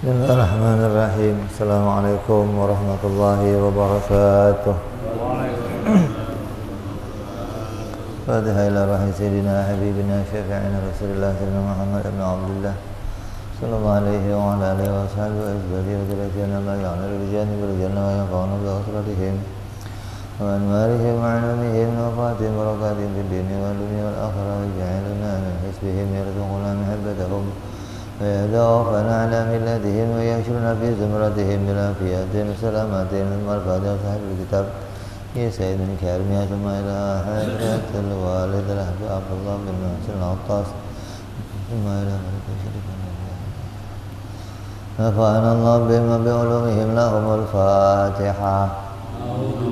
Bismillahirrahmanirrahim. Assalamualaikum warahmatullahi wabarakatuh. Fatihah ila rahmi sayyidina habibina syafi'ina rasulillah sayyidina Muhammad ibn Abdullah sallallahu alaihi wa ala alihi wa sahbihi wa azwajihi wa dzurriyyatihi la ya'lamu rijani bil jannah wa yaqawna bi asratihim wa anwarihim wa anamihim wa fatihim barakatihim fid dini wal dunya wal akhirah wa ja'alna min hisbihim yarzuquna mahabbatahum ويدعونا على ملتهم ويحشرنا في زمرتهم بالعافية والسلامة والفاتحة صاحب الكتاب يا سيد الكريم يا ثم إلى حضرة الوالد الأحباب عبد الله بن محسن العطاس ثم إلى ملك الشريف نفعنا الله بما بعلومهم لهم الفاتحة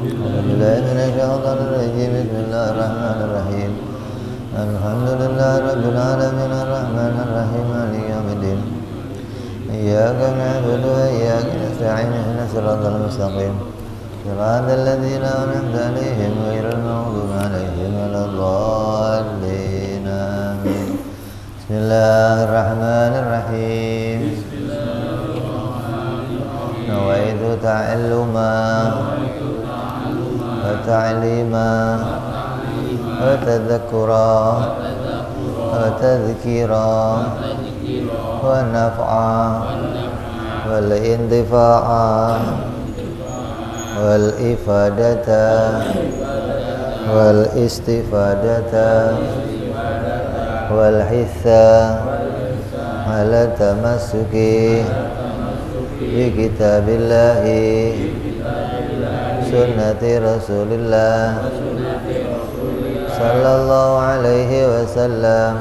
أعوذ بالله من الشيطان الرجيم بسم الله الرحمن الرحيم الحمد لله رب العالمين الرحمن الرحيم مالك يوم الدين إياك نعبد وإياك نستعين اهدنا الصراط المستقيم صراط الذين أنعمت عليهم غير المغضوب عليهم ولا الضالين آمين بسم الله الرحمن الرحيم نويت تعلما وتعليما وتذكرا وتذكيرا ونفعا والانتفاعا والإفادة والاستفادة والحثا على التمسك بكتاب الله سنة رسول الله sallallahu alaihi wasallam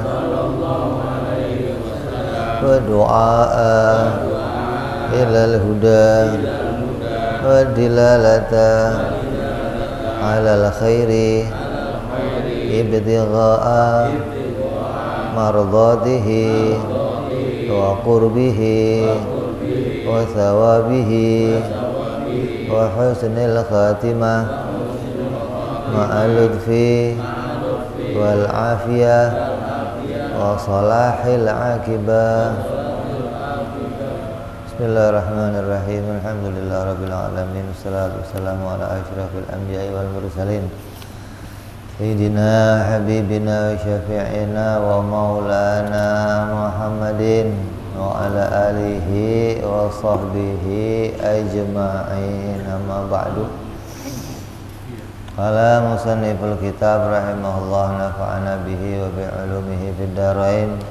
wa du'a ilal huda wa dilalata alal khairi ibtigha'a mardatihi wa qurbihi wa thawabihi wa husnil khatimah ma'al lutfi wal afiyah wa salahil akibah. Bismillahirrahmanirrahim. Alhamdulillah rabbil alamin. Wassalatu wassalamu ala asyrafil anbiya'i wal mursalin sayyidina habibina wa syafi'ina wa maulana Muhammadin wa ala alihi wa sahbihi ajma'in. Amma ba'du. Qala musanniful kitab rahimahullah nafa'ana bihi wa bi'ulumihi fid darain.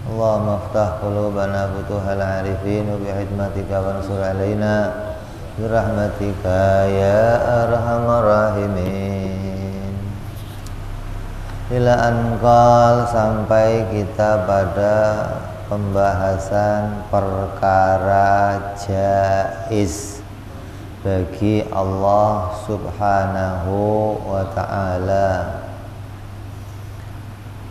Allahumma aftah qulubana futuhal arifin wa bihikmatika wansur alaina birahmatika ya arhamar rahimin. Ila anqal, sampai kita pada pembahasan perkara jaiz bagi Allah subhanahu wa ta'ala.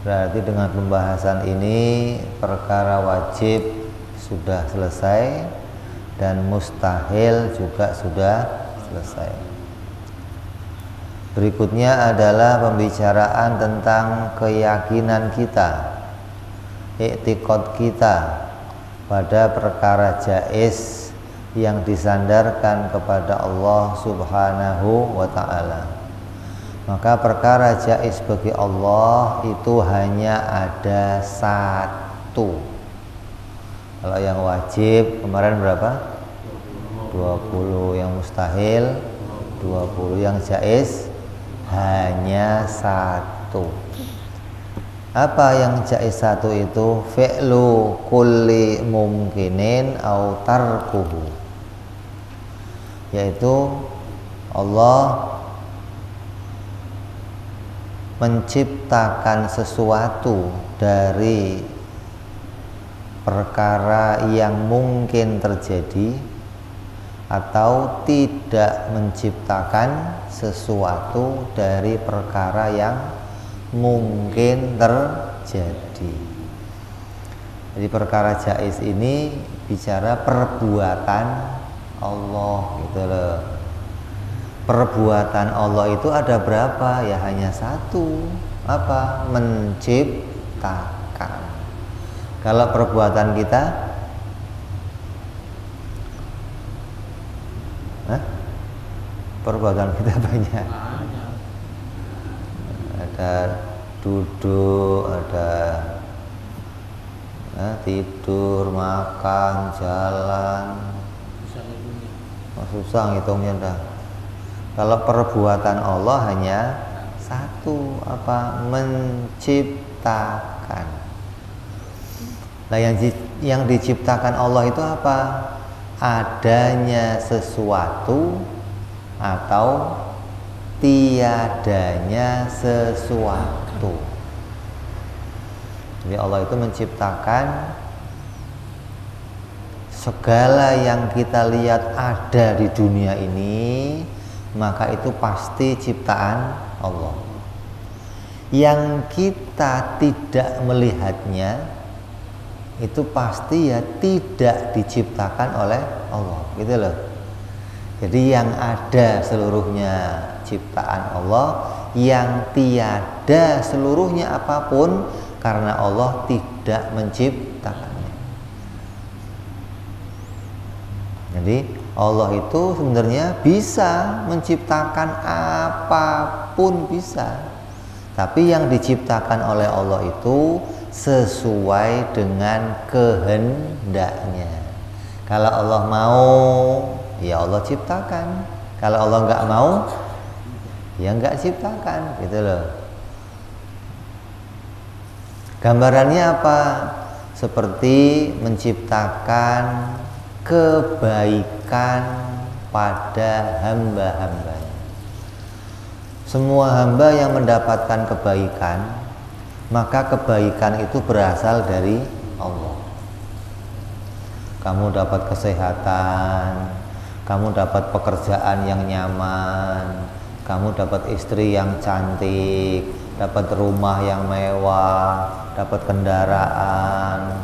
Berarti dengan pembahasan ini perkara wajib sudah selesai dan mustahil juga sudah selesai. Berikutnya adalah pembicaraan tentang keyakinan kita, i'tiqad kita pada perkara jaiz yang disandarkan kepada Allah subhanahu wa ta'ala. Maka perkara jaiz bagi Allah itu hanya ada satu. Kalau yang wajib kemarin berapa? 20. Yang mustahil 20. Yang jaiz hanya satu. Apa yang jaiz satu itu? Fi'lu kulli mumkinin au tarkuhu, yaitu Allah menciptakan sesuatu dari perkara yang mungkin terjadi atau tidak menciptakan sesuatu dari perkara yang mungkin terjadi. Jadi perkara jaiz ini bicara perbuatan Allah gitu loh. Perbuatan Allah itu ada berapa? Ya hanya satu. Apa? Menciptakan. Kalau perbuatan kita perbuatan kita banyak. Ada duduk, ada tidur, makan, jalan. Susah ngitungnya dah. Kalau perbuatan Allah hanya satu, apa? Menciptakan. Nah, yang diciptakan Allah itu apa? Adanya sesuatu atau tiadanya sesuatu. Jadi Allah itu menciptakan segala yang kita lihat ada di dunia ini, maka itu pasti ciptaan Allah. Yang kita tidak melihatnya itu pasti ya tidak diciptakan oleh Allah, gitu loh. Jadi yang ada seluruhnya ciptaan Allah, yang tiada seluruhnya apapun karena Allah tidak menciptakannya. Jadi Allah itu sebenarnya bisa menciptakan apapun bisa, tapi yang diciptakan oleh Allah itu sesuai dengan kehendaknya. Kalau Allah mau, ya Allah ciptakan. Kalau Allah nggak mau, ya nggak ciptakan, gitu loh. Gambarannya apa? Seperti menciptakan kebaikan pada hamba-hambanya. Semua hamba yang mendapatkan kebaikan, maka kebaikan itu berasal dari Allah. Kamu dapat kesehatan, kamu dapat pekerjaan yang nyaman, kamu dapat istri yang cantik, dapat rumah yang mewah, dapat kendaraan,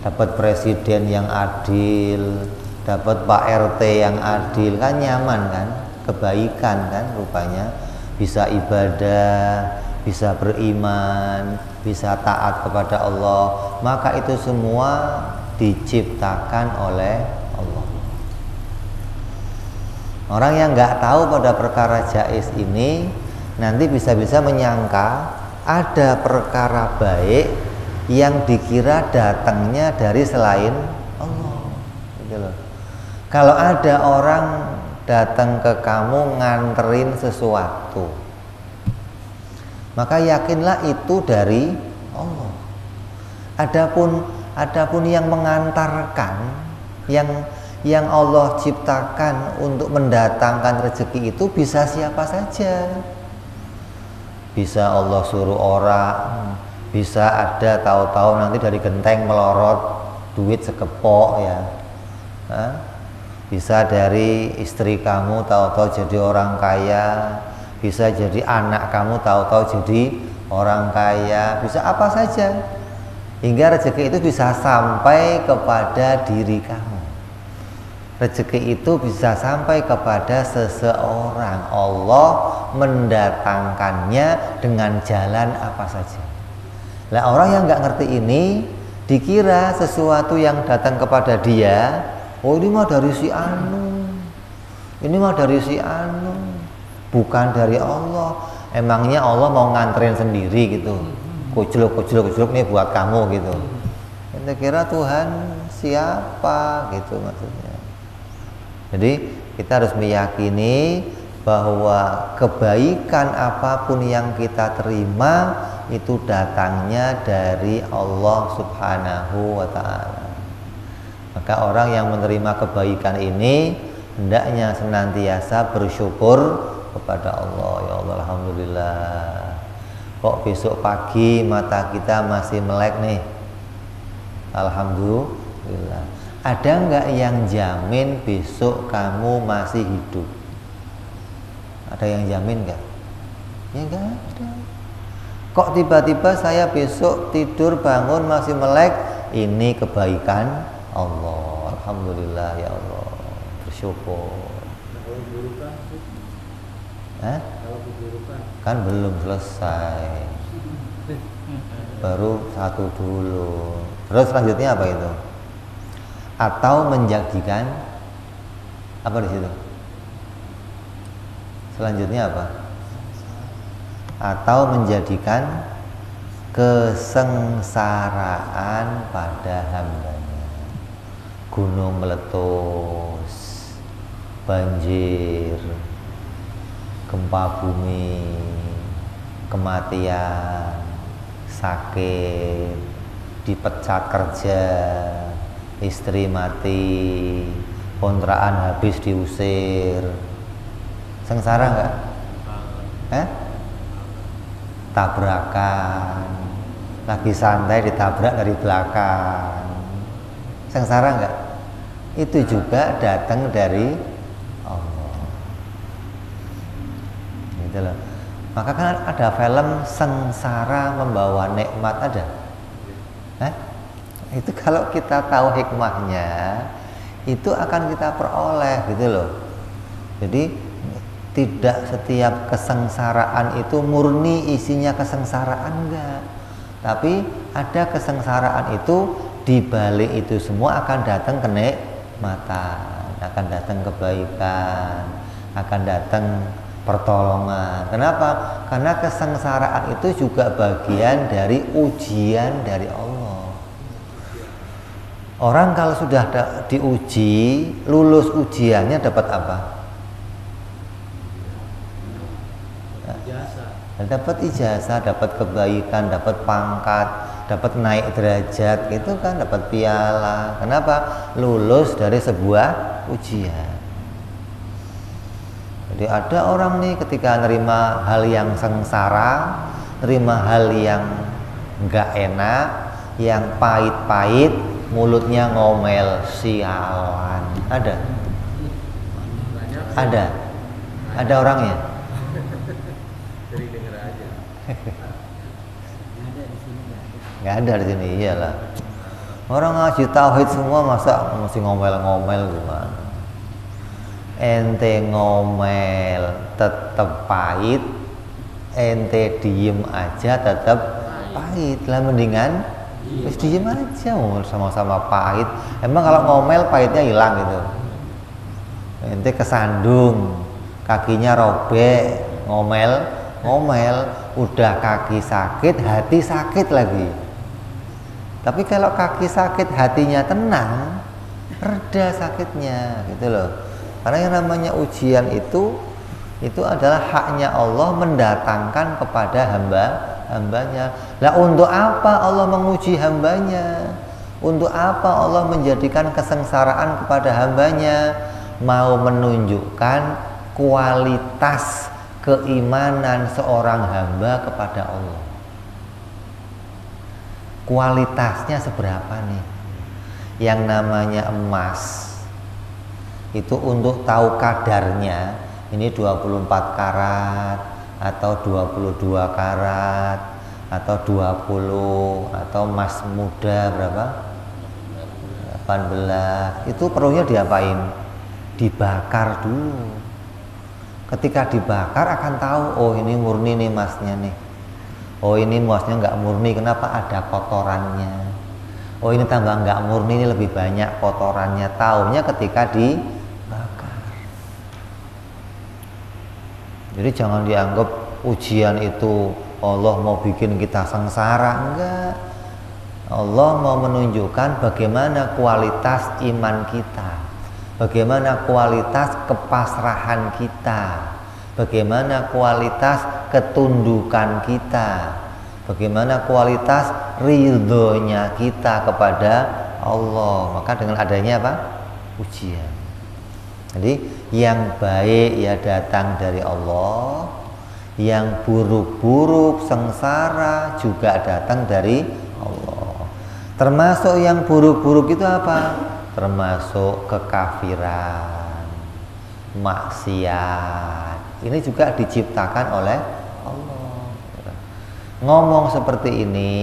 dapat presiden yang adil, dapat Pak RT yang adil, kan nyaman kan? Kebaikan kan rupanya. Bisa ibadah, bisa beriman, bisa taat kepada Allah, maka itu semua diciptakan oleh Allah. Orang yang nggak tahu pada perkara jaiz ini nanti bisa-bisa menyangka ada perkara baik yang dikira datangnya dari selain Allah, gitu loh. Kalau ada orang datang ke kamu nganterin sesuatu, maka yakinlah itu dari Allah. Adapun yang mengantarkan, yang Allah ciptakan untuk mendatangkan rezeki itu bisa siapa saja. Bisa Allah suruh orang, bisa ada tahu-tahu nanti dari genteng melorot duit sekepok ya. Bisa dari istri kamu tahu-tahu jadi orang kaya, bisa jadi anak kamu tahu-tahu jadi orang kaya, bisa apa saja, hingga rezeki itu bisa sampai kepada diri kamu. Rezeki itu bisa sampai kepada seseorang. Allah mendatangkannya dengan jalan apa saja. Nah, orang yang nggak ngerti ini dikira sesuatu yang datang kepada dia, oh ini mah dari si anu, ini mah dari si anu, bukan dari Allah. Emangnya Allah mau nganterin sendiri gitu, kucluk nih buat kamu gitu. Kita kira Tuhan siapa gitu maksudnya. Jadi kita harus meyakini bahwa kebaikan apapun yang kita terima itu datangnya dari Allah Subhanahu wa ta'ala. Maka orang yang menerima kebaikan ini hendaknya senantiasa bersyukur kepada Allah. Ya Allah, alhamdulillah. Kok besok pagi mata kita masih melek nih? Alhamdulillah. Ada nggak yang jamin besok kamu masih hidup? Ada yang jamin nggak? Ya nggak ada. Kok tiba-tiba saya besok tidur bangun masih melek? Ini kebaikan Allah. Alhamdulillah ya Allah. Bersyukur. Kan belum selesai. Baru satu dulu. Terus selanjutnya apa itu? Atau menjadikan apa di situ? Selanjutnya apa? Atau menjadikan kesengsaraan pada hambanya. Gunung meletus, banjir, gempa bumi, kematian, sakit, dipecat kerja, istri mati, kontrakan habis diusir. Sengsara enggak? Tabrakan, lagi santai ditabrak dari belakang. Sengsara enggak? Itu juga datang dari Allah. Gitu loh. Maka kan ada film Sengsara Membawa Nikmat, ada? Itu kalau kita tahu hikmahnya, itu akan kita peroleh gitu loh. Jadi tidak setiap kesengsaraan itu murni isinya kesengsaraan, enggak. Tapi ada kesengsaraan itu, di balik itu semua akan datang kenikmatan, akan datang kebaikan, akan datang pertolongan. Kenapa? Karena kesengsaraan itu juga bagian dari ujian dari Allah. Orang kalau sudah diuji, lulus ujiannya dapat apa? Dapat ijazah, dapat kebaikan, dapat pangkat, dapat naik derajat, itu kan dapat piala. Kenapa? Lulus dari sebuah ujian. Jadi ada orang nih ketika nerima hal yang sengsara, nerima hal yang enggak enak, yang pahit-pahit, mulutnya ngomel, sialan. Ada? Ada orangnya? Nggak ada di sini, iyalah. Orang ngaji tauhid semua masa mesti ngomel-ngomel gimana? Ente ngomel tetep pahit, ente diem aja tetep pahit. Lah mendingan wis diem aja, sama-sama pahit. Emang kalau ngomel pahitnya hilang gitu. Ente kesandung, kakinya robek, ngomel, udah kaki sakit, hati sakit lagi. Tapi kalau kaki sakit, hatinya tenang, reda sakitnya, gitu loh. Karena yang namanya ujian itu adalah haknya Allah mendatangkan kepada hambanya. Lah untuk apa Allah menguji hambanya? Untuk apa Allah menjadikan kesengsaraan kepada hambanya? Mau menunjukkan kualitas keimanan seorang hamba kepada Allah. Kualitasnya seberapa nih? Yang namanya emas itu untuk tahu kadarnya, ini 24 karat atau 22 karat atau 20 atau emas muda berapa? 18. Itu perlunya diapain? Dibakar dulu. Ketika dibakar akan tahu, oh ini murni nih emasnya nih. Oh ini emasnya nggak murni, kenapa ada kotorannya? Oh ini tambah nggak murni, ini lebih banyak kotorannya. Taunya ketika dibakar. Jadi jangan dianggap ujian itu Allah mau bikin kita sengsara, enggak. Allah mau menunjukkan bagaimana kualitas iman kita, bagaimana kualitas kepasrahan kita, bagaimana kualitas ketundukan kita, bagaimana kualitas ridhonya kita kepada Allah. Maka dengan adanya apa? Ujian. Jadi yang baik ya datang dari Allah, yang buruk-buruk sengsara juga datang dari Allah. Termasuk yang buruk-buruk itu apa? Termasuk kekafiran, maksiat. Ini juga diciptakan oleh Allah. Ngomong seperti ini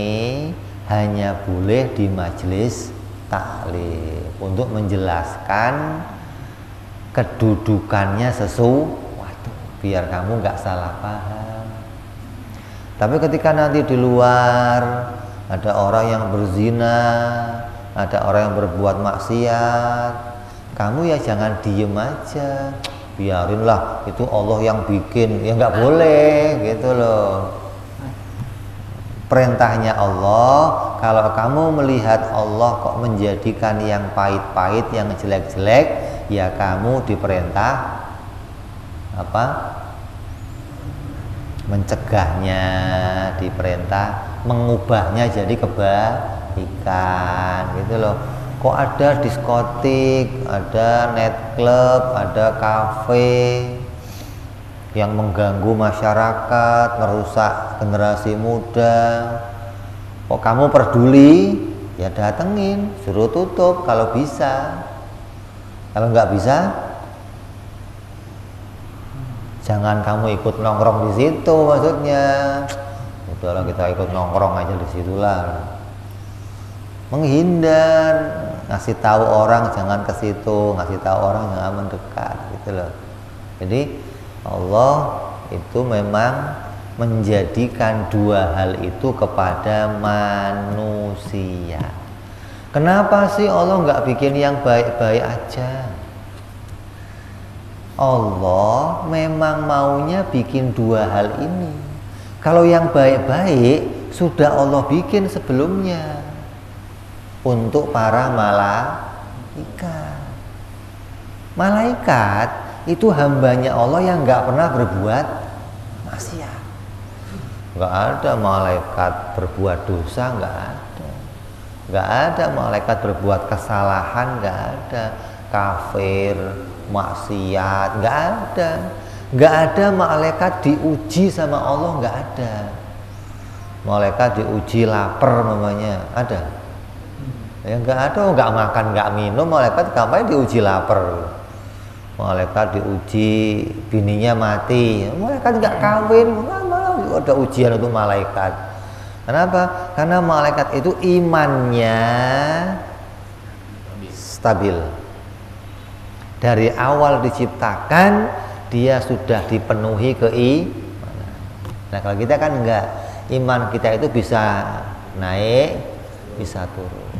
hanya boleh di majelis taklim untuk menjelaskan kedudukannya sesuatu, biar kamu nggak salah paham. Tapi ketika nanti di luar ada orang yang berzina, ada orang yang berbuat maksiat, kamu ya jangan diem aja. biarinlah itu Allah yang bikin, ya nggak boleh gitu loh. Perintahnya Allah, kalau kamu melihat Allah kok menjadikan yang pahit-pahit, yang jelek-jelek, ya kamu diperintah apa? Mencegahnya, diperintah mengubahnya jadi kebaikan gitu loh. Kok ada diskotik, ada nightclub, ada kafe yang mengganggu masyarakat, merusak generasi muda. Kok kamu peduli? Ya datengin, suruh tutup kalau bisa. Kalau nggak bisa, jangan kamu ikut nongkrong di situ, maksudnya. Udahlah kita ikut nongkrong aja di situlah. Menghindar, ngasih tahu orang jangan ke situ, ngasih tahu orang jangan mendekat, gitu loh. Jadi Allah itu memang menjadikan dua hal itu kepada manusia. Kenapa sih Allah nggak bikin yang baik-baik aja? Allah memang maunya bikin dua hal ini. Kalau yang baik-baik sudah Allah bikin sebelumnya untuk para malaikat. Malaikat itu hambanya Allah yang nggak pernah berbuat maksiat. Nggak ada malaikat berbuat dosa, nggak ada. Nggak ada malaikat berbuat kesalahan, nggak ada. Kafir, maksiat, nggak ada. Nggak ada malaikat diuji sama Allah, nggak ada. Malaikat diuji lapar namanya, ada? Ya nggak ada, nggak makan, nggak minum, malaikat ngapain diuji lapar? Malaikat diuji bininya mati, malaikat nggak kawin, malah ada ujian untuk malaikat. Kenapa? Karena malaikat itu imannya stabil. Dari awal diciptakan dia sudah dipenuhi keimanan. Nah kalau kita kan enggak, iman kita itu bisa naik, bisa turun.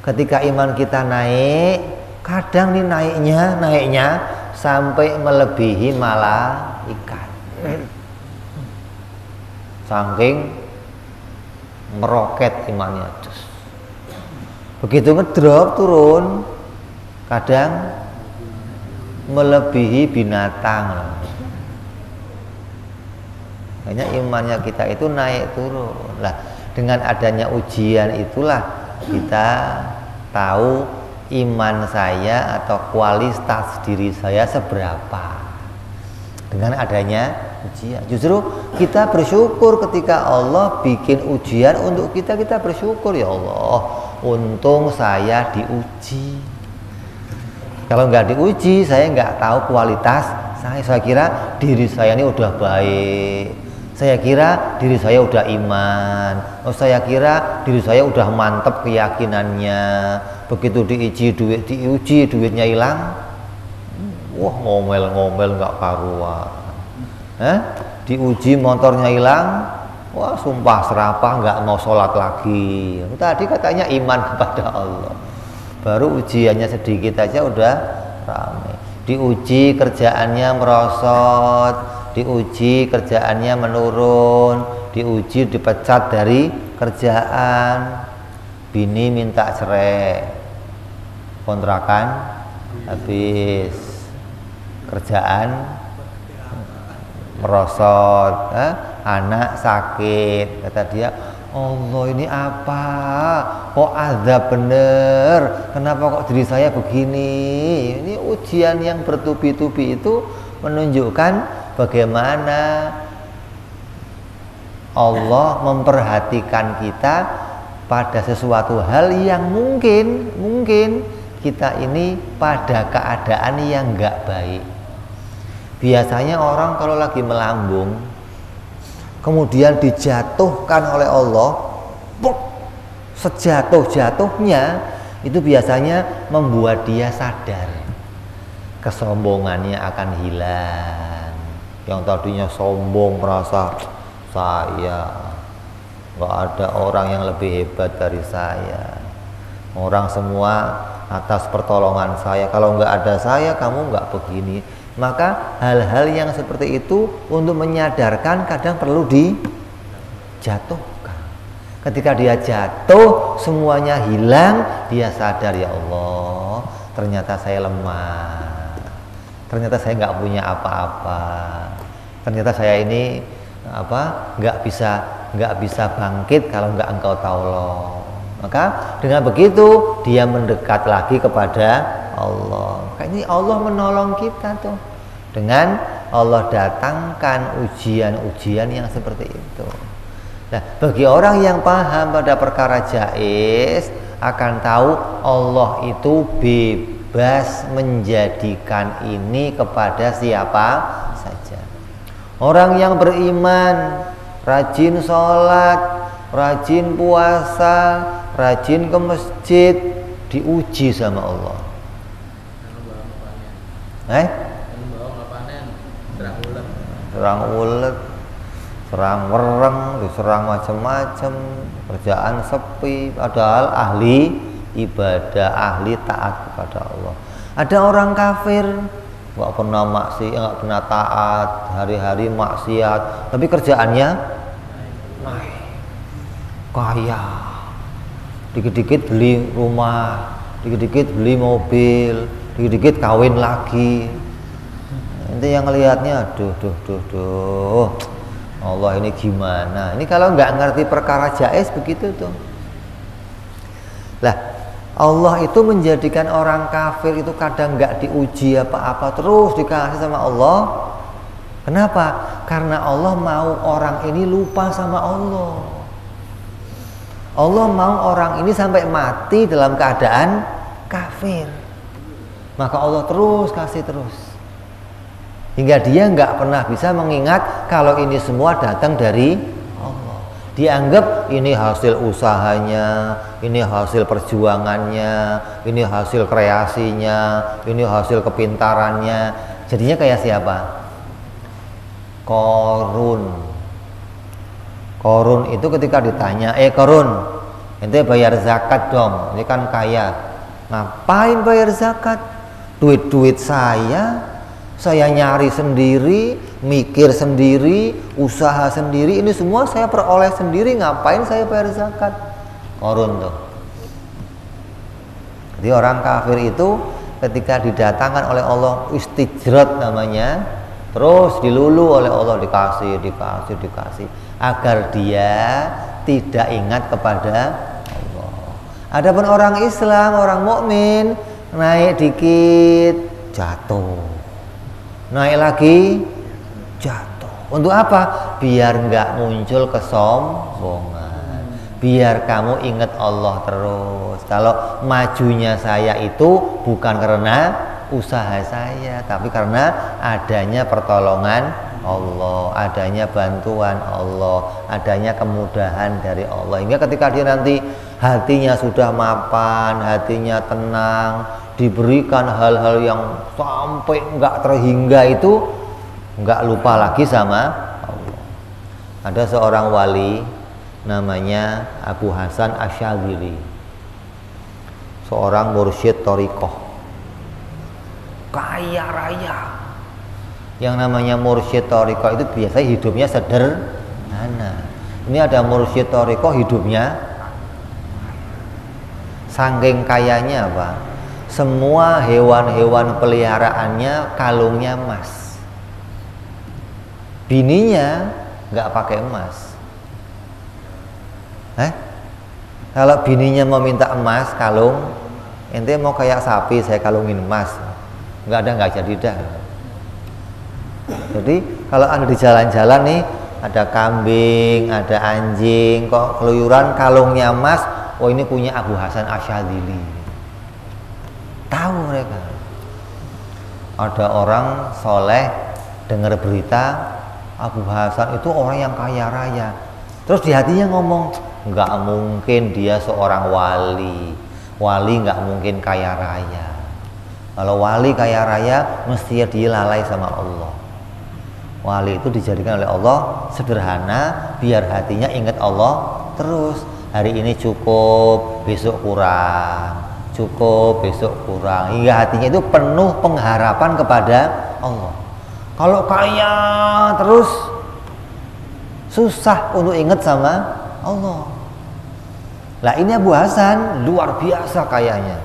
Ketika iman kita naik, kadang nih naiknya sampai melebihi malaikat. Saking meroket imannya. Begitu ngedrop turun, kadang melebihi binatang. Makanya imannya kita itu naik turun. Lah, dengan adanya ujian itulah kita tahu iman saya atau kualitas diri saya seberapa. Dengan adanya ujian, justru kita bersyukur ketika Allah bikin ujian untuk kita bersyukur, ya Allah, untung saya diuji. Kalau nggak diuji, saya nggak tahu kualitas saya kira diri saya ini udah baik, saya kira diri saya udah iman, saya kira diri saya udah mantep keyakinannya. Begitu diuji duitnya hilang, wah ngomel nggak karuan. Diuji motornya hilang, wah sumpah serapah nggak mau sholat lagi. Tadi katanya iman kepada Allah, baru ujiannya sedikit aja udah ramai. Diuji kerjaannya merosot, diuji kerjaannya menurun, diuji dipecat dari kerjaan, bini minta cerai, kontrakan habis, kerjaan merosot, anak sakit. Kata dia, Allah ini apa? Kok azab bener? Kenapa kok diri saya begini? Ini ujian yang bertubi-tubi itu menunjukkan bagaimana Allah memperhatikan kita pada sesuatu hal yang mungkin kita ini pada keadaan yang enggak baik. Biasanya orang kalau lagi melambung, kemudian dijatuhkan oleh Allah, sejatuh-jatuhnya itu biasanya membuat dia sadar, kesombongannya akan hilang. Yang tadinya sombong merasa saya nggak ada orang yang lebih hebat dari saya, orang semua atas pertolongan saya, kalau nggak ada saya kamu nggak begini. Maka hal-hal yang seperti itu untuk menyadarkan kadang perlu dijatuhkan. Ketika dia jatuh, semuanya hilang, dia sadar, ya Allah, ternyata saya lemah, ternyata saya nggak punya apa-apa, ternyata saya ini nggak bisa bangkit kalau nggak Engkau tolong. Maka dengan begitu dia mendekat lagi kepada Allah. Maka ini Allah menolong kita tuh dengan Allah datangkan ujian-ujian yang seperti itu. Nah, bagi orang yang paham pada perkara jaiz akan tahu Allah itu bebas menjadikan ini kepada siapa saja. Orang yang beriman, rajin sholat, rajin puasa, rajin ke masjid, diuji sama Allah. Serang ulet, serang wereng, diserang macam-macam, kerjaan sepi, padahal ahli ibadah, ahli taat kepada Allah. Ada orang kafir, nggak pernah maksiat, nggak pernah taat, hari-hari maksiat, tapi kerjaannya naik, kaya, dikit-dikit beli rumah, dikit-dikit beli mobil, dikit-dikit kawin lagi. Nanti yang ngelihatnya, duh, Allah ini gimana? Ini kalau nggak ngerti perkara jaiz begitu tuh. Lah, Allah itu menjadikan orang kafir itu kadang nggak diuji apa-apa, terus dikasih sama Allah. Kenapa? Karena Allah mau orang ini lupa sama Allah. Allah mau orang ini sampai mati dalam keadaan kafir. Maka Allah terus kasih terus, hingga dia nggak pernah bisa mengingat kalau ini semua datang dari Allah. Dianggap ini hasil usahanya, ini hasil perjuangannya, ini hasil kreasinya, ini hasil kepintarannya. Jadinya kayak siapa? Korun itu ketika ditanya, Korun, ente bayar zakat dong, ini kan kaya. Ngapain bayar zakat? Duit-duit saya nyari sendiri, mikir sendiri, usaha sendiri, ini semua saya peroleh sendiri, ngapain saya bayar zakat? Korun tuh. Jadi orang kafir itu ketika didatangkan oleh Allah, istijrat namanya, terus dilulu oleh Allah, dikasih agar dia tidak ingat kepada Allah. Adapun orang Islam, orang mukmin, naik dikit jatuh, naik lagi jatuh. Untuk apa? Biar nggak muncul kesombongan, biar kamu ingat Allah terus. Kalau majunya saya itu bukan karena usaha saya, tapi karena adanya pertolongan Allah, adanya bantuan Allah, adanya kemudahan dari Allah. Hingga ketika dia nanti hatinya sudah mapan, hatinya tenang, diberikan hal-hal yang sampai nggak terhingga itu, nggak lupa lagi sama Allah. Ada seorang wali namanya Abu Hasan Asyadzili, seorang mursyid thariqah kaya raya. Yang namanya mursyid thariqah itu biasanya hidupnya sederhana. Ini ada mursyid thariqah hidupnya saking kayanya apa? Semua hewan-hewan peliharaannya kalungnya emas. Bininya nggak pakai emas. Kalau bininya mau minta emas kalung, ente mau kayak sapi saya kalungin emas, nggak jadi dah. Jadi kalau anda di jalan-jalan nih, ada kambing, ada anjing, kok keluyuran kalungnya emas, oh ini punya Abu Hasan Asyadzili. Tahu mereka. Ada orang soleh dengar berita Abu Hasan itu orang yang kaya raya, terus di hatinya ngomong, nggak mungkin dia seorang wali nggak mungkin kaya raya. Kalau wali kaya raya mesti dia lalai sama Allah. Wali itu dijadikan oleh Allah sederhana, biar hatinya ingat Allah terus. Hari ini cukup, besok kurang, cukup, besok kurang, hingga hatinya itu penuh pengharapan kepada Allah. Kalau kaya terus susah untuk ingat sama Allah. Lah ini Abu Hasan luar biasa kayanya.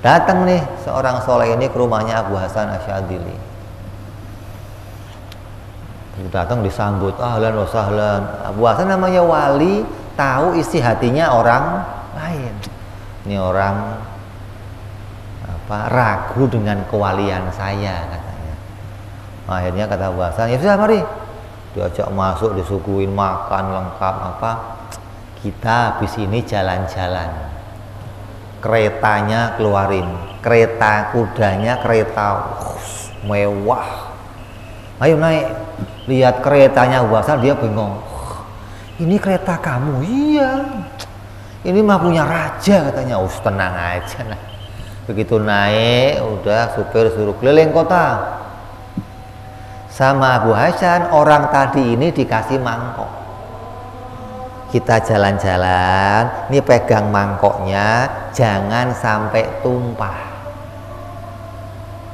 Datang nih seorang soleh ini ke rumahnya Abu Hasan Asy'adzili. Datang disambut ahlan wa sahlan. Abu Hasan namanya wali, tahu isi hatinya orang lain. Ini orang ragu dengan kewalian saya katanya. Akhirnya kata Abu Hasan, ya sudah mari. Diajak masuk, disuguhin makan lengkap kita habis ini jalan-jalan. Keretanya keluarin, kereta kudanya kereta mewah. Ayo naik. Lihat keretanya Abu Hasan dia bingung. Ini kereta kamu? Iya. Ini mah punya raja katanya. Tenang aja nah. Begitu naik, udah supir suruh keliling kota. Sama Abu Hasan, orang tadi ini dikasih mangkok. Kita jalan-jalan, ini pegang mangkoknya, jangan sampai tumpah.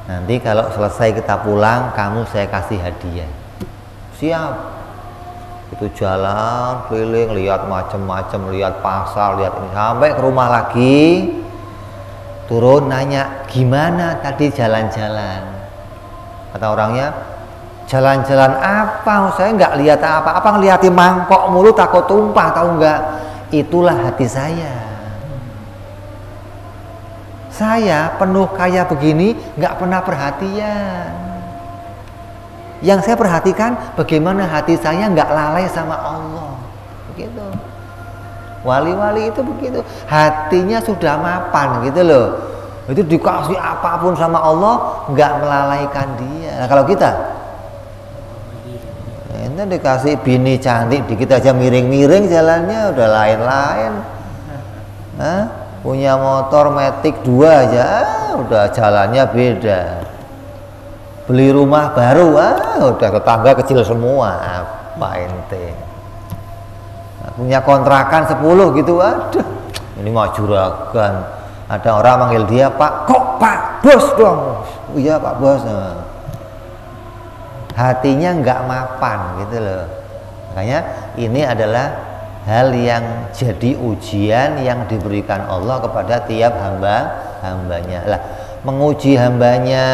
Nanti kalau selesai kita pulang, kamu saya kasih hadiah. Siap. Itu jalan, keliling, lihat macam-macam, lihat pasar, lihat ini. Sampai ke rumah lagi, turun nanya, gimana tadi jalan-jalan? Kata orangnya, jalan-jalan apa? Saya nggak lihat apa-apa, ngeliatin mangkok mulu takut tumpah, tahu nggak? Itulah hati saya. Saya penuh kaya begini nggak pernah perhatian. Yang saya perhatikan bagaimana hati saya nggak lalai sama Allah. Begitu. Wali-wali itu begitu. Hatinya sudah mapan gitu loh. Itu dikasih apapun sama Allah nggak melalaikan dia. Nah, kalau kita ini dikasih bini cantik dikit aja miring-miring jalannya udah lain-lain. Punya motor Matic 2 aja udah jalannya beda. Beli rumah baru udah tetangga kecil semua. Apa ente? Nah, punya kontrakan 10 gitu, aduh ini mah juragan. Ada orang manggil dia Pak, kok Pak Bos dong? Iya Pak Bos. Hatinya nggak mapan gitu loh. Makanya ini adalah hal yang jadi ujian yang diberikan Allah kepada tiap hambanya lah. Menguji hambanya,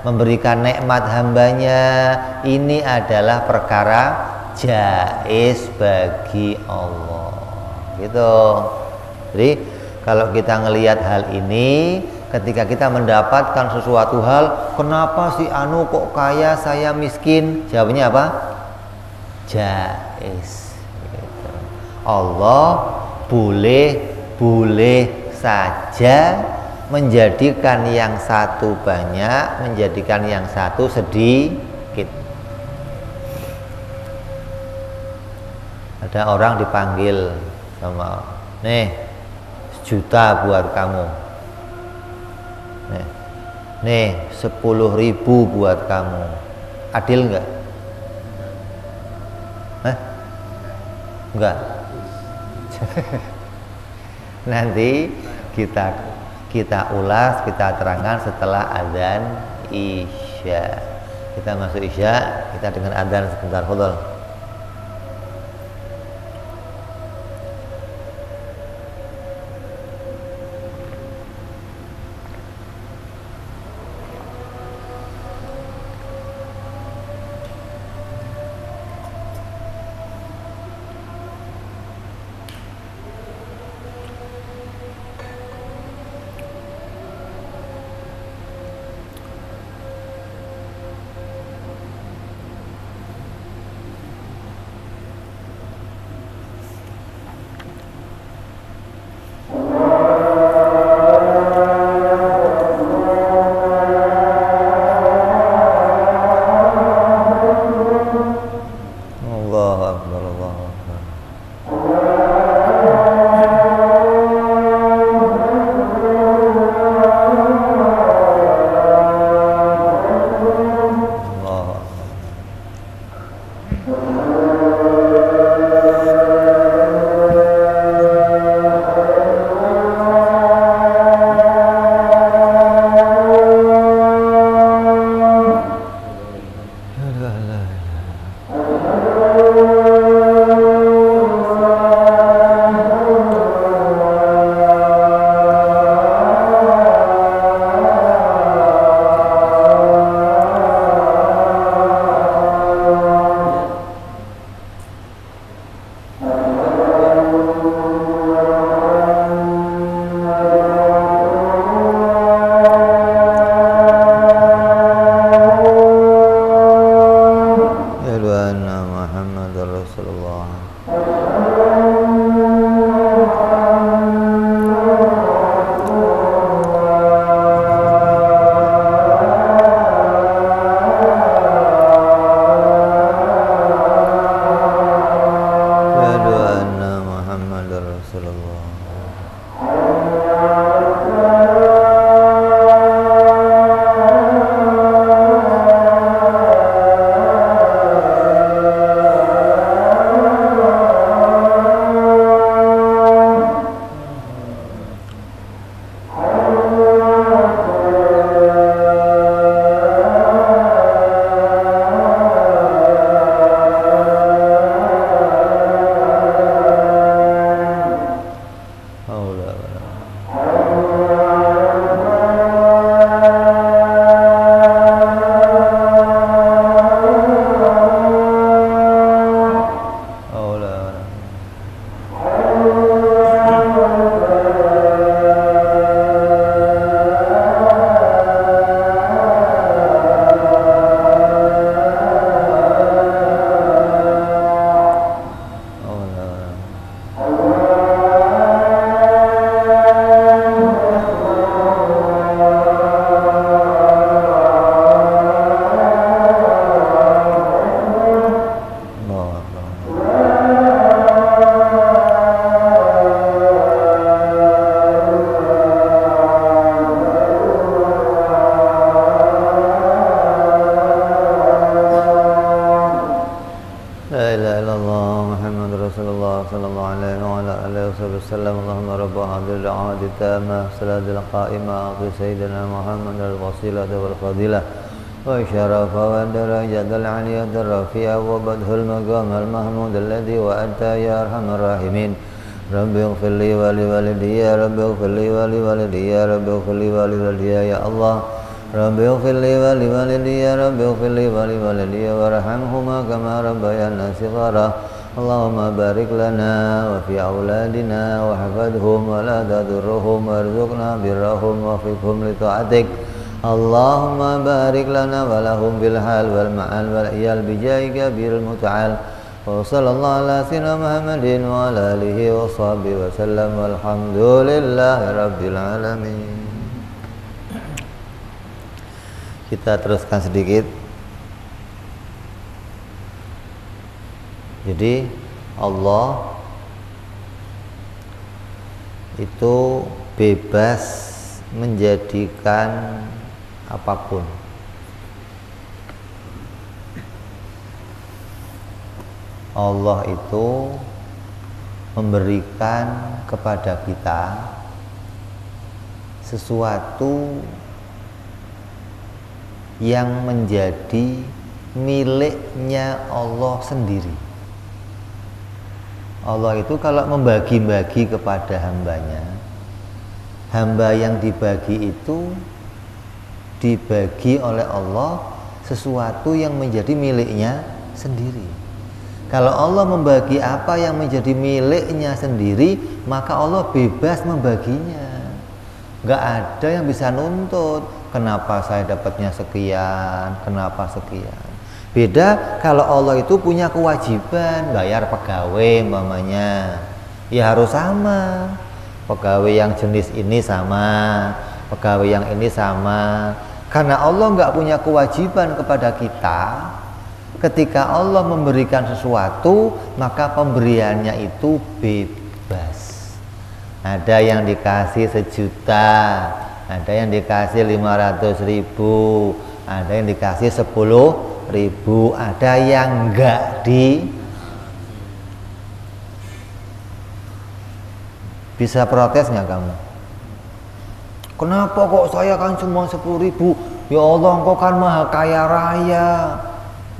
memberikan nikmat hambanya, ini adalah perkara jaiz bagi Allah gitu. Jadi kalau kita ngelihat hal ini, ketika kita mendapatkan sesuatu hal, kenapa si Anu kok kaya saya miskin? Jawabnya apa? Jaiz gitu. Allah boleh saja menjadikan yang satu banyak, menjadikan yang satu sedikit. Ada orang dipanggil sama, nih 1 juta buat kamu, nih 10.000 buat kamu, adil nggak? Enggak. Nanti kita ulas, kita terangkan setelah azan Isya. Kita masuk Isya, kita dengan azan sebentar, fadhol. التامة الصلاة القائمة أعطي سيدنا محمد الوسيلة والفضيلة والشرف والدرجة العلية الرفيعة وبدء المقام المحمود الذي وأنت يا أرحم الراحمين. رب اغفر لي ولوالدي يا رب اغفر لي ولوالدي يا رب اغفر لي ولوالدي يا الله. رب اغفر لي ولوالدي يا رب اغفر لي ولوالدي وارحمهما كما ربيانا صغارا. اللهم بارك لنا وفي أولادنا وحفظهم ولا تضرهم وارزقنا برهم وفقهم لطاعتك. اللهم بارك لنا ولهم بالحال والمعال والعيال بجاهك كبير المتعال. وصلى الله على سيدنا محمد وعلى آله وصحبه وسلم والحمد لله رب العالمين. Kita teruskan sedikit. Jadi Allah itu bebas menjadikan apapun. Allah itu memberikan kepada kita sesuatu yang menjadi miliknya Allah sendiri. Allah itu kalau membagi-bagi kepada hambanya, hamba yang dibagi itu dibagi oleh Allah sesuatu yang menjadi miliknya sendiri. Kalau Allah membagi apa yang menjadi miliknya sendiri, maka Allah bebas membaginya. Gak ada yang bisa nuntut, kenapa saya dapatnya sekian, kenapa sekian. Beda kalau Allah itu punya kewajiban bayar pegawai umpamanya, ya harus sama. Pegawai yang jenis ini sama, pegawai yang ini sama. Karena Allah nggak punya kewajiban kepada kita, ketika Allah memberikan sesuatu, maka pemberiannya itu bebas. Ada yang dikasih 1 juta, ada yang dikasih 500.000, ada yang dikasih 10.000, ada yang enggak Bisa protes nggak kamu? Kenapa kok saya kan cuma 10.000? Ya Allah, engkau kan maha kaya raya,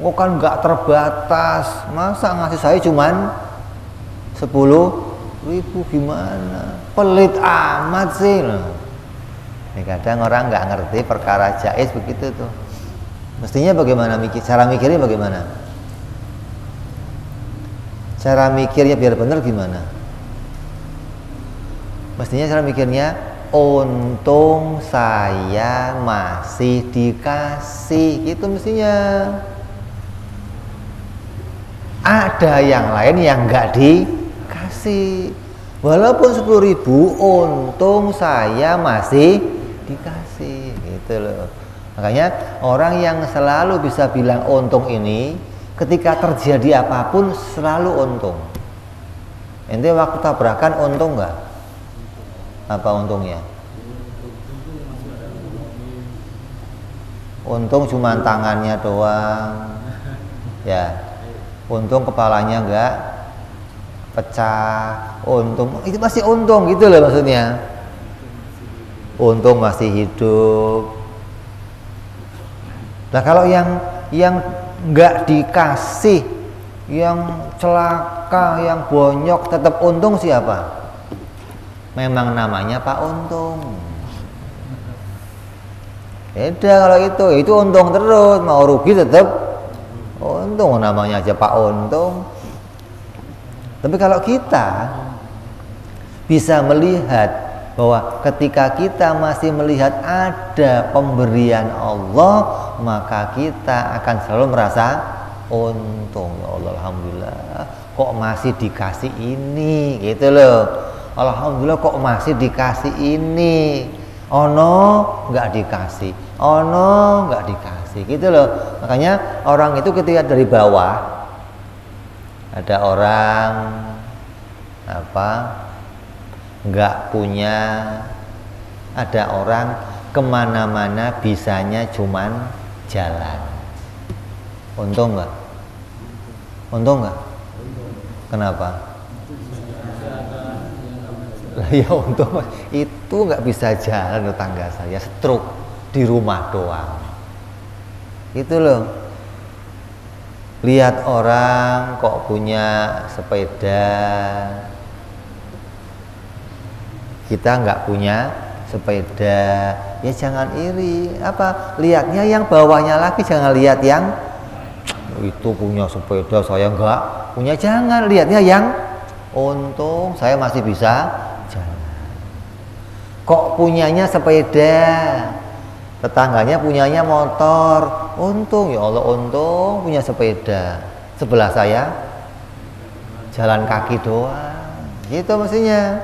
engkau kan nggak terbatas, masa ngasih saya cuman 10.000? Gimana? Pelit amat sih. Ini kadang orang nggak ngerti perkara jaiz begitu tuh. Mestinya bagaimana cara mikirnya bagaimana? Cara mikirnya biar benar gimana? Mestinya cara mikirnya, untung saya masih dikasih, gitu mestinya. Ada yang lain yang nggak dikasih. Walaupun 10.000, untung saya masih dikasih, gitu loh. Makanya orang yang selalu bisa bilang untung ini, ketika terjadi apapun selalu untung. Ente waktu tabrakan untung nggak? Apa untungnya? Untung cuma tangannya doang, ya. Untung kepalanya nggak pecah. Untung itu masih untung, gitu loh maksudnya. Untung masih hidup. Nah kalau yang nggak dikasih, yang celaka, yang bonyok, tetap untung siapa? Memang namanya Pak Untung. Beda kalau itu untung terus, mau rugi tetap untung, namanya aja Pak Untung. Tapi kalau kita bisa melihat bahwa ketika kita masih melihat ada pemberian Allah, maka kita akan selalu merasa untung. Ya Allah, alhamdulillah kok masih dikasih ini, gitu loh. Alhamdulillah kok masih dikasih ini. Ono nggak dikasih, ono nggak dikasih, gitu loh. Makanya orang itu ketika dari bawah, ada orang nggak punya, ada orang kemana-mana bisanya cuman jalan. Untung nggak? Untung nggak? Kenapa? Ya untung itu nggak bisa jalan tetangga saya, stroke di rumah doang. Itu loh. Lihat orang kok punya sepeda, kita nggak punya sepeda, ya jangan iri. Apa? Lihatnya yang bawahnya lagi, jangan lihat yang itu punya sepeda saya nggak punya. Jangan lihatnya yang untung saya masih bisa jalan. Kok punyanya sepeda, tetangganya punyanya motor, untung ya Allah, untung punya sepeda. Sebelah saya jalan kaki doang. Gitu mestinya.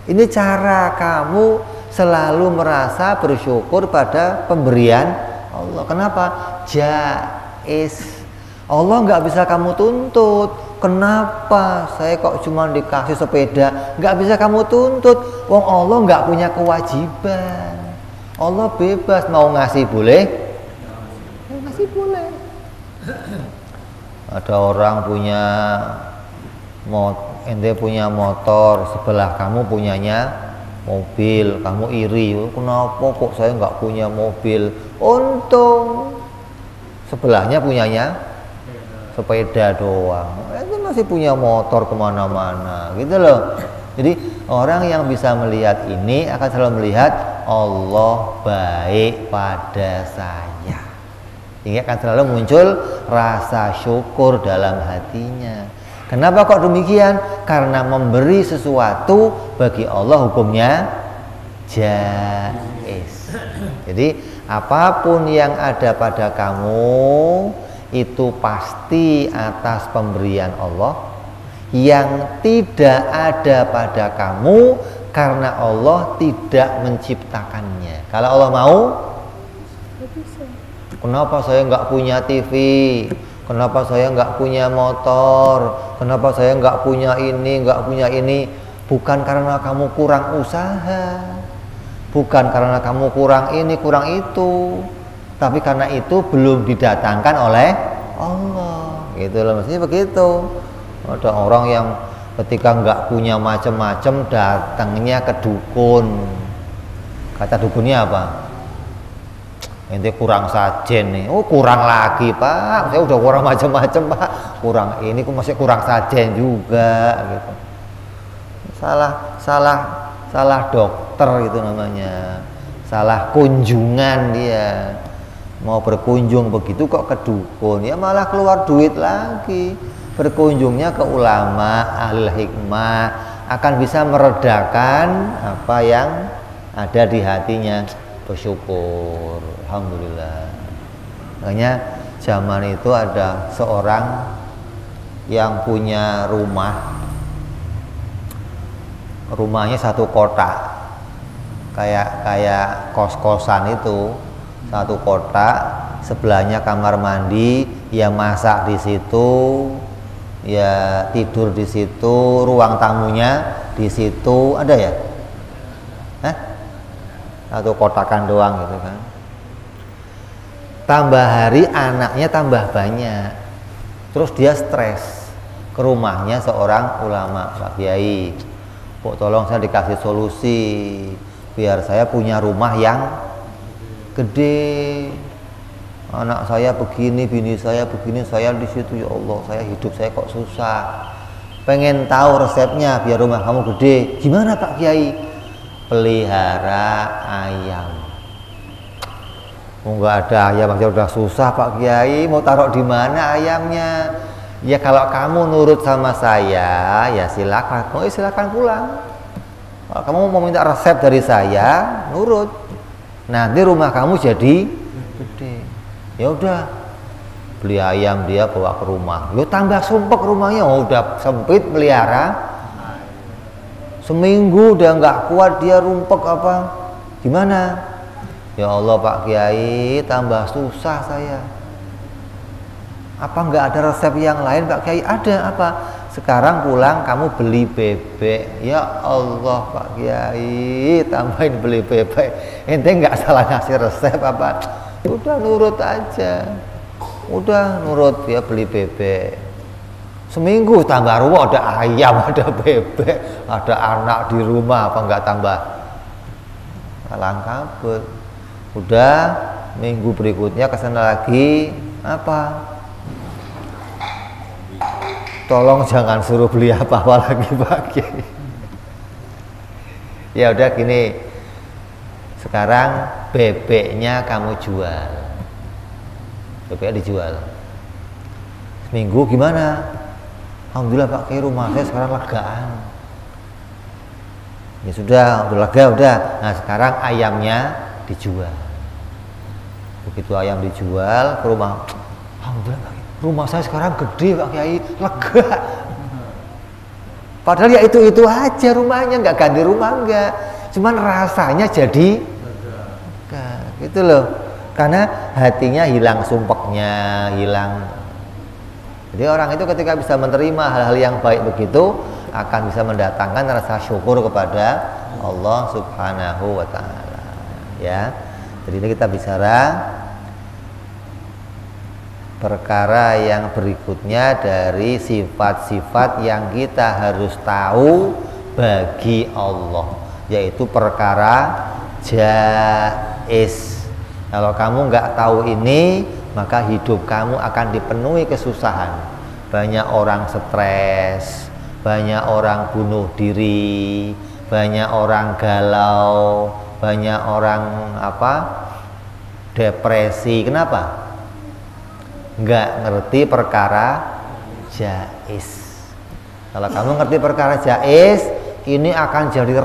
Ini cara kamu selalu merasa bersyukur pada pemberian Allah. Kenapa? Jaiz. Allah nggak bisa kamu tuntut. Kenapa saya kok cuma dikasih sepeda? Nggak bisa kamu tuntut. Wong Allah nggak punya kewajiban. Allah bebas, mau ngasih boleh, ngasih boleh. Ada orang punya ente punya motor, sebelah kamu punyanya mobil, kamu iri, kenapa kok saya nggak punya mobil? Untung sebelahnya punyanya sepeda doang, itu masih punya motor kemana-mana, gitu loh. Jadi orang yang bisa melihat ini akan selalu melihat Allah baik pada saya. Sehingga akan selalu muncul rasa syukur dalam hatinya. Kenapa kok demikian? Karena memberi sesuatu bagi Allah hukumnya jaiz. Jadi apapun yang ada pada kamu itu pasti atas pemberian Allah. Yang tidak ada pada kamu karena Allah tidak menciptakannya. Kalau Allah mau, kenapa saya nggak punya TV? Kenapa saya nggak punya motor? Kenapa saya nggak punya ini, nggak punya ini? Bukan karena kamu kurang usaha, bukan karena kamu kurang ini, kurang itu, tapi karena itu belum didatangkan oleh Allah. Gitu loh, mestinya begitu. Ada orang yang ketika nggak punya macam-macam datangnya ke dukun. Kata dukunnya apa? Ente kurang sajen nih. Oh kurang lagi pak, saya udah kurang macam-macam pak, kurang ini kok masih kurang sajen juga gitu. Salah dokter itu namanya, salah kunjungan dia. Mau berkunjung begitu kok ke dukun, ya malah keluar duit lagi. Berkunjungnya ke ulama, ahli hikmah, akan bisa meredakan apa yang ada di hatinya. Bersyukur, alhamdulillah. Makanya zaman itu ada seorang yang punya rumahnya satu kotak, kayak kos-kosan itu, satu kotak, sebelahnya kamar mandi, ya masak di situ, ya tidur di situ, ruang tamunya di situ, ada ya? Atau kotakan doang gitu kan. Tambah hari anaknya tambah banyak, terus dia stres. Ke rumahnya seorang ulama, Pak Kiai, Pak tolong saya dikasih solusi biar saya punya rumah yang gede. Anak saya begini, bini saya begini, saya di situ, ya Allah, saya hidup saya kok susah. Pengen tahu resepnya biar rumah kamu gede. Gimana Pak Kiai? Pelihara ayam. Nggak ada ayam aja udah susah Pak Kiai, mau taruh di mana ayamnya? Ya kalau kamu nurut sama saya, ya silakan. Silakan pulang. Kalau kamu mau minta resep dari saya, nurut. Nanti rumah kamu jadi gede. Ya udah, beli ayam dia bawa ke rumah. Yo tambah sumpek rumahnya, udah sempit pelihara. Seminggu udah nggak kuat dia rumpek apa? Gimana? Ya Allah Pak Kiai, tambah susah saya. Apa nggak ada resep yang lain Pak Kiai? Ada apa? Sekarang pulang kamu beli bebek. Ya Allah Pak Kiai, tambahin beli bebek. Ente nggak salah ngasih resep apa? Udah nurut aja. Udah nurut dia beli bebek. Seminggu tambah rumah, ada ayam, ada bebek, ada anak di rumah, apa enggak tambah kalang kabut. Udah minggu berikutnya kesana lagi, apa? Tolong jangan suruh beli apa-apa lagi Pak Kiai. Ya udah gini, sekarang bebeknya kamu jual, bebeknya dijual. Seminggu gimana? Alhamdulillah Pak Kiai, rumah saya sekarang legaan. Ya sudah, udah lega, udah. Nah sekarang ayamnya dijual. Begitu ayam dijual ke rumah, alhamdulillah Pak Kiai, rumah saya sekarang gede Pak Kiai, lega. Padahal ya itu aja rumahnya, nggak ganti rumah enggak. Cuman rasanya jadi lega, gitu loh. Karena hatinya hilang sumpeknya, hilang. Jadi orang itu ketika bisa menerima hal-hal yang baik begitu akan bisa mendatangkan rasa syukur kepada Allah Subhanahu wa taala. Ya. Jadi ini kita bicara perkara yang berikutnya dari sifat-sifat yang kita harus tahu bagi Allah, yaitu perkara jaiz. Kalau kamu nggak tahu ini, maka hidup kamu akan dipenuhi kesusahan. Banyak orang stres, banyak orang bunuh diri, banyak orang galau, banyak orang depresi. Kenapa? Nggak ngerti perkara jaiz. Kalau kamu ngerti perkara jaiz, ini akan jadi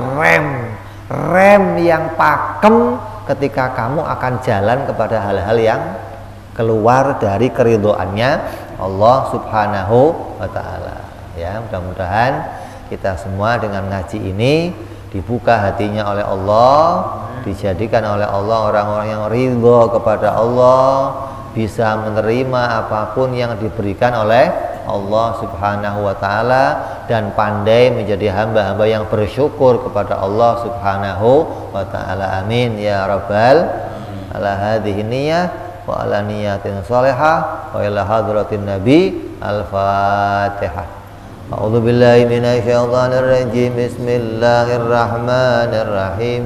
rem yang pakem ketika kamu akan jalan kepada hal-hal yang keluar dari keridhoannya Allah Subhanahu wa taala. Ya, mudah-mudahan kita semua dengan ngaji ini dibuka hatinya oleh Allah, dijadikan oleh Allah orang-orang yang ridho kepada Allah, bisa menerima apapun yang diberikan oleh Allah Subhanahu wa taala dan pandai menjadi hamba-hamba yang bersyukur kepada Allah Subhanahu wa taala. Amin ya rabbal ala hadhihi niyyah wa ala niyatin salihah wa ila hadratin nabi. Al-Fatihah. A'udzu billahi minasyaitonir rajim. Bismillahirrahmanirrahim.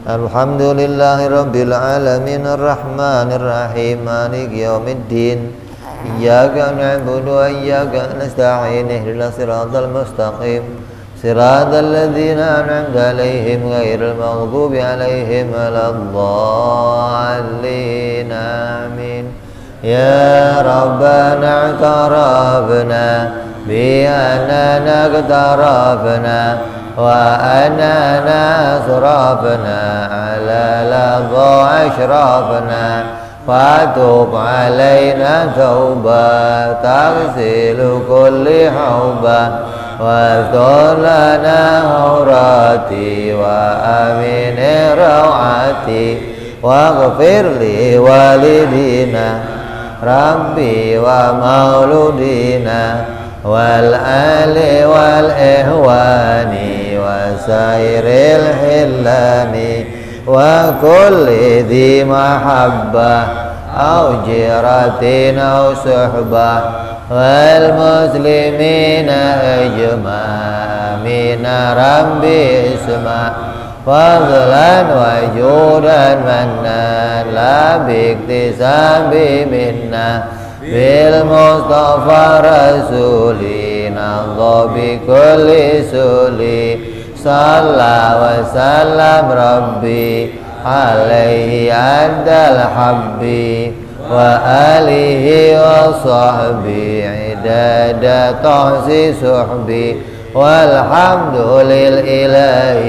Alhamdulillahi rabbil alamin arrahmanir rahim maliki yaumiddin. Iyyaka na'budu wa iyyaka nasta'in ihdinas siratal mustaqim siratal ladzina an'amta 'alaihim ghairil maghdubi 'alaihim waladdallin. Amin. Ya Rabbana i'tarafna bi annana i'tarafna wa annana asrafna 'ala ladha ashrafna fatub 'alaina tauba taghsilu kulli hauba واغفر لنا عوراتي وآمن روعاتي واغفر لوالدينا ربي ومولودينا والآل والإخوان وسائر الحلان وكل ذي محبة أو جيرة أو صحبة والمسلمين أجمعين ربي اسمع فضلا وجودا منا لا باكتساب منا بالمصطفى رسولنا الله بكل سولي صلى وسلم ربي عليه عند الحبي وآله وصحبه عداد تحصي صحبي والحمد لله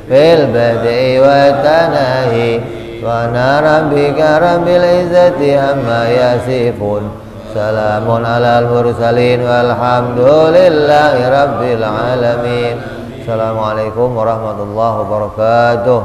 في البدء والتناهي وانا ربك رب العزة عما يصفون سلام على المرسلين والحمد لله رب العالمين. Assalamualaikum warahmatullahi wabarakatuh.